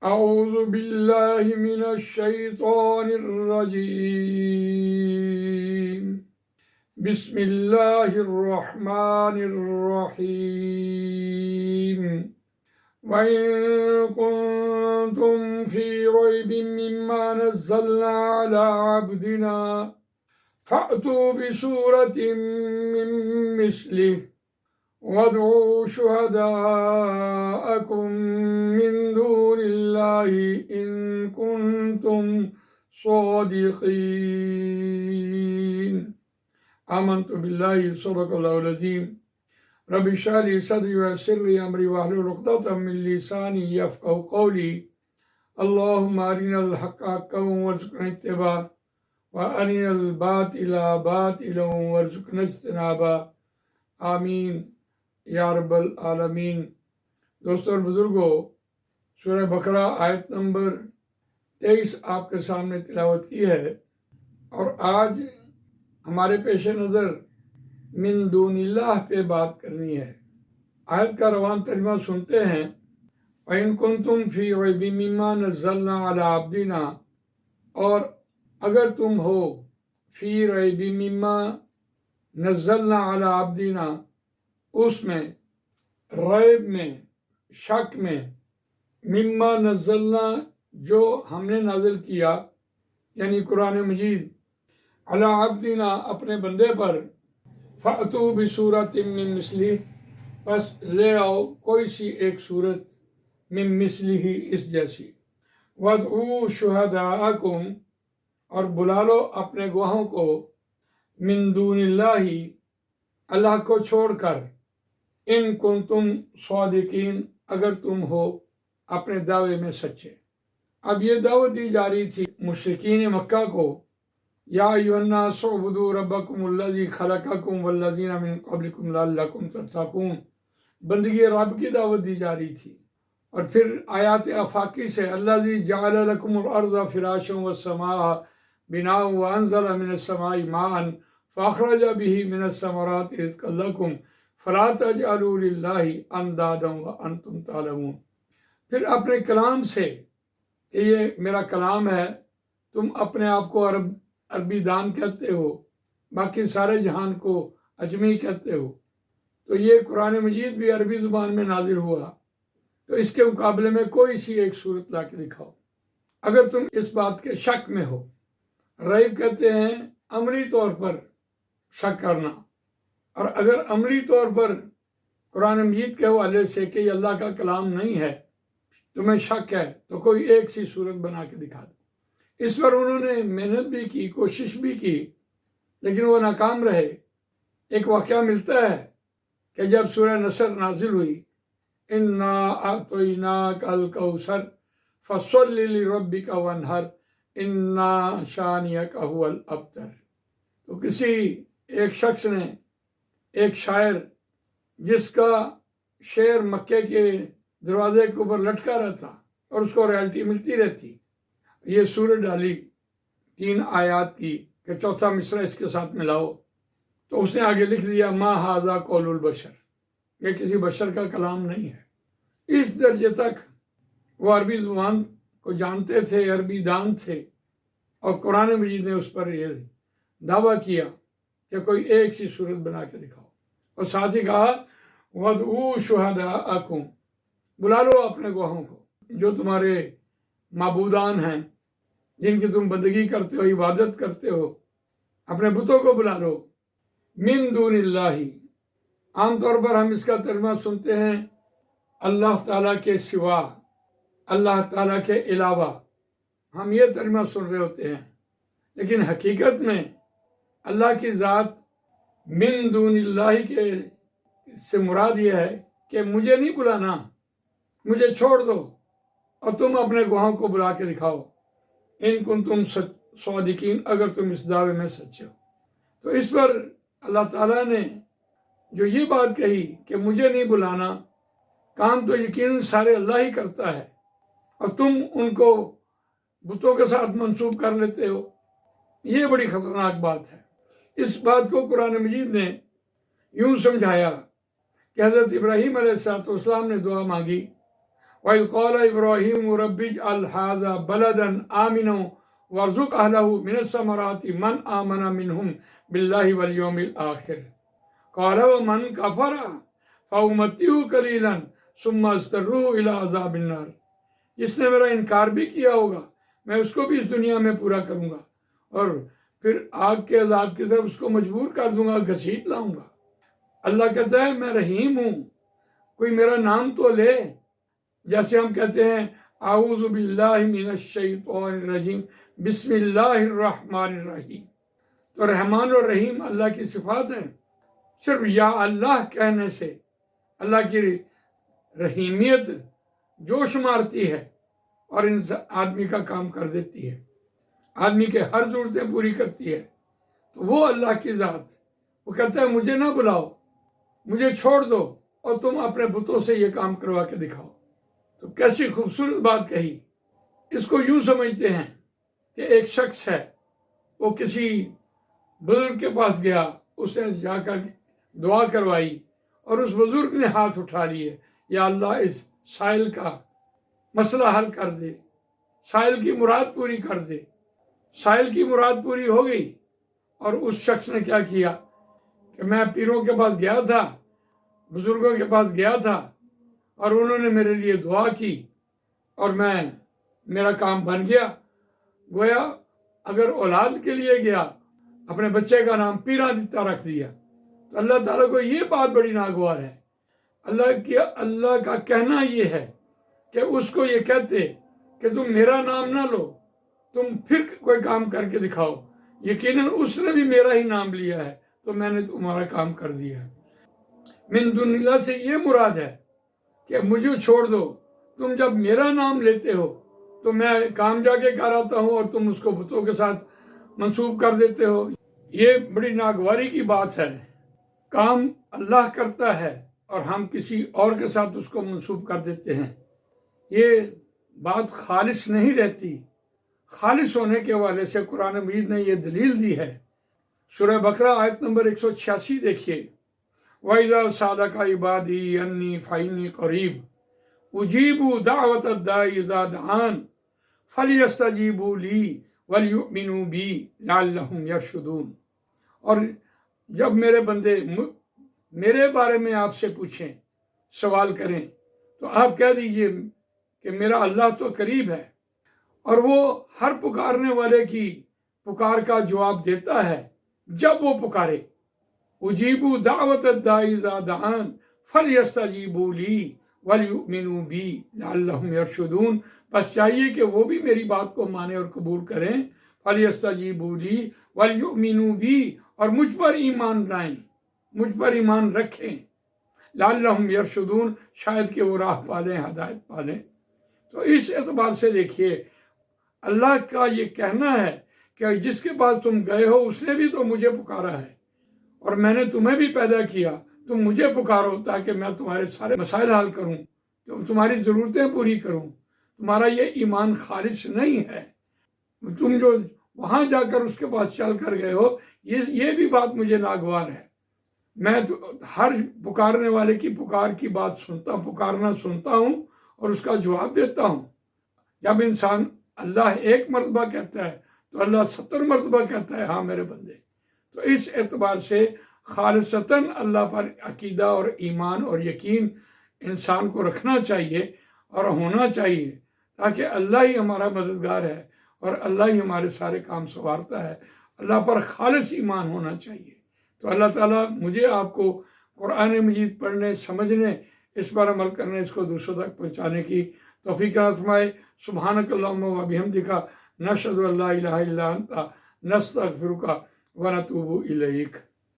أعوذ بالله من الشيطان الرجيم بسم الله الرحمن الرحيم وإن كنتم في ريب مما نزلنا على عبدنا فأتوا بسورة من مثله وادعوا شهداءكم من دون الله إن كنتم صادقين آمنت بالله صدق الله العظيم رب اشرح لي صدري ويسر لي أمري واحلل عقدة من لساني يفقهوا قولي اللهم أرنا الحق حقا وارزقنا اتباعه وأرنا الباطل باطلا وارزقنا اجتنابه آمین یا رب العالمین۔ دوستوں اور بزرگوں، سورہ بقرہ آیت نمبر 23 آپ کے سامنے تلاوت کی ہے، اور آج ہمارے پیش نظر من دون اللہ پہ بات کرنی ہے۔ آیت کا روان ترجمہ سنتے ہیں۔ وَإِن كُنتُمْ فِي رَيْبٍ مِّمَّا نَزَّلْنَا عَلَىٰ عَبْدِنَا، اور اگر تم ہو فی ریب مما نزلنا علی عبدنا، اس میں، ریب میں، شک میں، مما نزلنا جو ہم نے نازل کیا، یعنی قرآن مجید، علی عبدنا اپنے بندے پر، فأتوا بسورۃ من مثلہ، بس لے آؤ کوئی سی ایک صورت، من مثلہ اس جیسی، وادعوا شہداءکم، اور بلا لو اپنے گواہوں کو، من دون اللہ، اللہ کو چھوڑ کر، ان کنتم صادقین، اگر تم ہو اپنے دعوے میں سچے۔ اب یہ دعوت دی جا رہی تھی مشرکین مکہ کو، یا ایھا الناس اعبدوا ربکم الذی خلقکم والذین من قبلکم لعلکم تتقون، بندگی رب کی دعوت دی جا رہی تھی۔ اور پھر آیات آفاقی سے الذی جعل لکم الارض فراشا والسماء بناء وانزل من السماء ماء فاخرج به من الثمرات رزقا لکم فلا تجعلوا للہ اندادا وانتم تعلمون۔ پھر اپنے کلام سے کہ یہ میرا کلام ہے، تم اپنے آپ کو عربی دان کہتے ہو، باقی سارے جہان کو اجمی کہتے ہو، تو یہ قرآن مجید بھی عربی زبان میں نازل ہوا، تو اس کے مقابلے میں کوئی سی ایک صورت لا کے دکھاؤ اگر تم اس بات کے شک میں ہو۔ ریب کہتے ہیں عملی طور پر شک کرنا، اور اگر عملی طور پر قرآن مجید کے حوالے سے کہ یہ اللہ کا کلام نہیں ہے تمہیں شک ہے، تو کوئی ایک سی صورت بنا کے دکھا دو۔ اس پر انہوں نے محنت بھی کی، کوشش بھی کی، لیکن وہ ناکام رہے۔ ایک واقعہ ملتا ہے کہ جب سورہ نصر نازل ہوئی، اِنَّا أَعْطَيْنَاكَ الْكَوْثَرَ فَصَلِّ لِرَبِّكَ وَانْحَرْ إِنَّ شَانِئَكَ هُوَ الْأَبْتَرُ، تو کسی ایک شخص نے، ایک شاعر جس کا شعر مکے کے دروازے کے اوپر لٹکا رہتا اور اس کو رائلٹی ملتی رہتی، یہ سورت ڈالی 3 آیات کی کہ چوتھا مصرع اس کے ساتھ ملاؤ، تو اس نے آگے لکھ دیا ما ھذا قول البشر، یہ کسی بشر کا کلام نہیں ہے۔ اس درجے تک وہ عربی زبان کو جانتے تھے، عربی دان تھے، اور قرآن مجید نے اس پر یہ دعویٰ کیا کہ کوئی ایک سی صورت بنا کے دکھاؤ، اور ساتھ ہی کہا وَادْعُوا شُهَدَاءَکُم، بلا لو اپنے گواہوں کو جو تمہارے معبودان ہیں، جن کی تم بندگی کرتے ہو، عبادت کرتے ہو، اپنے بتوں کو بلا لو۔ من دون اللہ، عام طور پر ہم اس کا ترجمہ سنتے ہیں اللہ تعالیٰ کے سوا، اللہ تعالیٰ کے علاوہ، ہم یہ ترجمہ سن رہے ہوتے ہیں، لیکن حقیقت میں اللہ کی ذات من دون اللہ کے سے مراد یہ ہے کہ مجھے نہیں بلانا، مجھے چھوڑ دو، اور تم اپنے گواہوں کو بلا کے دکھاؤ، ان کنتم صادقین، اگر تم اس دعوے میں سچے ہو۔ تو اس پر اللہ تعالیٰ نے جو یہ بات کہی کہ مجھے نہیں بلانا، کام تو یقیناً سارے اللہ ہی کرتا ہے، اور تم ان کو بتوں کے ساتھ منسوب کر لیتے ہو، یہ بڑی خطرناک بات ہے۔ اس بات کو قرآن مجید نے یوں سمجھایا کہ حضرت ابراہیم علیہ السلام نے دعا مانگی، وَإِذْ قَالَ إِبْرَاهِيمُ رَبِّ اجْعَلْ هَٰذَا بَلَدًا آمِنًا وَارْزُقْ أَهْلَهُ مِنَ الثَّمَرَاتِ مَنْ آمَنَ مِنْهُمْ بِاللَّهِ وَالْيَوْمِ الْآخِرِ قَالَ وَمَنْ كَفَرَ فَأُمَتِّعُهُ قَلِيلًا ثُمَّ أَضْطَرُّهُ إِلَىٰ عَذَابِ النَّارِ، جس نے میرا انکار بھی کیا ہوگا میں اس کو بھی اس دنیا میں پورا کروں گا اور پھر آگ کے عذاب کی طرف اس کو مجبور کر دوں گا، گھسیٹ لاؤں گا۔ اللہ کہتا ہے میں رحیم ہوں، کوئی میرا نام تو لے۔ جیسے ہم کہتے ہیں اعوذ باللہ من الشیطان الرجیم بسم اللہ الرحمن الرحیم، تو رحمان اور رحیم اللہ کی صفات ہیں۔ صرف یا اللہ کہنے سے اللہ کی رحیمیت جوش مارتی ہے اور ان آدمی کا کام کر دیتی ہے، آدمی کے ہر ضرورتیں پوری کرتی ہے۔ تو وہ اللہ کی ذات، وہ کہتا ہے مجھے نہ بلاؤ، مجھے چھوڑ دو اور تم اپنے بتوں سے یہ کام کروا کے دکھاؤ۔ تو کیسی خوبصورت بات کہی۔ اس کو یوں سمجھتے ہیں کہ ایک شخص ہے، وہ کسی بزرگ کے پاس گیا، اس نے جا کر دعا کروائی اور اس بزرگ نے ہاتھ اٹھا لیے، یا اللہ اس سائل کا مسئلہ حل کر دے، سائل کی مراد پوری کر دے۔ سائل کی مراد پوری ہو گئی اور اس شخص نے کیا کیا کہ میں پیروں کے پاس گیا تھا، بزرگوں کے پاس گیا تھا اور انہوں نے میرے لیے دعا کی اور میرا کام بن گیا۔ گویا اگر اولاد کے لیے گیا، اپنے بچے کا نام پیرادتا رکھ دیا، تو اللہ تعالیٰ کو یہ بات بڑی ناگوار ہے۔ اللہ کا کہنا یہ ہے کہ اس کو یہ کہتے کہ تم میرا نام نہ لو، تم پھر کوئی کام کر کے دکھاؤ، یقیناً اس نے بھی میرا ہی نام لیا ہے تو میں نے تمہارا کام کر دیا ہے۔ من دون اللہ سے یہ مراد ہے کہ مجھے چھوڑ دو، تم جب میرا نام لیتے ہو تو میں کام جا کے کر آتا ہوں اور تم اس کو بتوں کے ساتھ منسوب کر دیتے ہو۔ یہ بڑی ناگواری کی بات ہے۔ کام اللہ کرتا ہے اور ہم کسی اور کے ساتھ اس کو منسوب کر دیتے ہیں، یہ بات خالص نہیں رہتی۔ خالص ہونے کے حوالے سے قرآن مجید نے یہ دلیل دی ہے۔ سورہ بقرہ آیت نمبر 186 دیکھیے، وَإِذَا سَأَلَكَ عِبَادِي أَنِّي فَإِنِّي قَرِيبٌ أُجِيبُ دَعْوَةَ الدَّاعِ إِذَا دَعَانِ فَلْيَسْتَجِيبُوا لِي وَلْيُؤْمِنُوا بِي لَعَلَّهُمْ يَرْشُدُونَ۔ اور جب میرے بندے میرے بارے میں آپ سے پوچھیں، سوال کریں، تو آپ کہہ دیجئے کہ میرا اللہ تو قریب ہے اور وہ ہر پکارنے والے کی پکار کا جواب دیتا ہے جب وہ پکارے۔ اجیبوا دعوت الداعی اذا دعان فلیستجیبوا لی ولیؤمنوا بی لعلہم یرشدون۔ بس چاہیے کہ وہ بھی میری بات کو مانیں اور قبول کریں، فلیستجیبوا لی ولیؤمنوا بی، اور مجھ پر ایمان لائیں، مجھ پر ایمان رکھیں، لعلہم یرشدون، شاید کہ وہ راہ پالیں، ہدایت پالیں۔ تو اس اعتبار سے دیکھیے، اللہ کا یہ کہنا ہے کہ جس کے پاس تم گئے ہو اس نے بھی تو مجھے پکارا ہے اور میں نے تمہیں بھی پیدا کیا، تم مجھے پکارو تاکہ میں تمہارے سارے مسائل حل کروں، تمہاری ضرورتیں پوری کروں۔ تمہارا یہ ایمان خالص نہیں ہے، تم جو وہاں جا کر اس کے پاس چل کر گئے ہو، یہ بھی بات مجھے ناگوار ہے۔ میں تو ہر پکارنے والے کی پکار کی بات پکارنا سنتا ہوں اور اس کا جواب دیتا ہوں۔ جب انسان اللہ ایک مرتبہ کہتا ہے تو اللہ 70 مرتبہ کہتا ہے ہاں میرے بندے۔ تو اس اعتبار سے خالصتاً اللہ پر عقیدہ اور ایمان اور یقین انسان کو رکھنا چاہیے اور ہونا چاہیے، تاکہ اللہ ہی ہمارا مددگار ہے اور اللہ ہی ہمارے سارے کام سنوارتا ہے۔ اللہ پر خالص ایمان ہونا چاہیے۔ تو اللہ تعالیٰ مجھے آپ کو قرآن مجید پڑھنے، سمجھنے، اس پر عمل کرنے، اس کو دوسروں تک پہنچانے کی توفیق عطا فرمائے۔ سبحانک اللہم و بحمدک، نشہد ان لا الہ الا انت، نستغفرک ونتوب الیک۔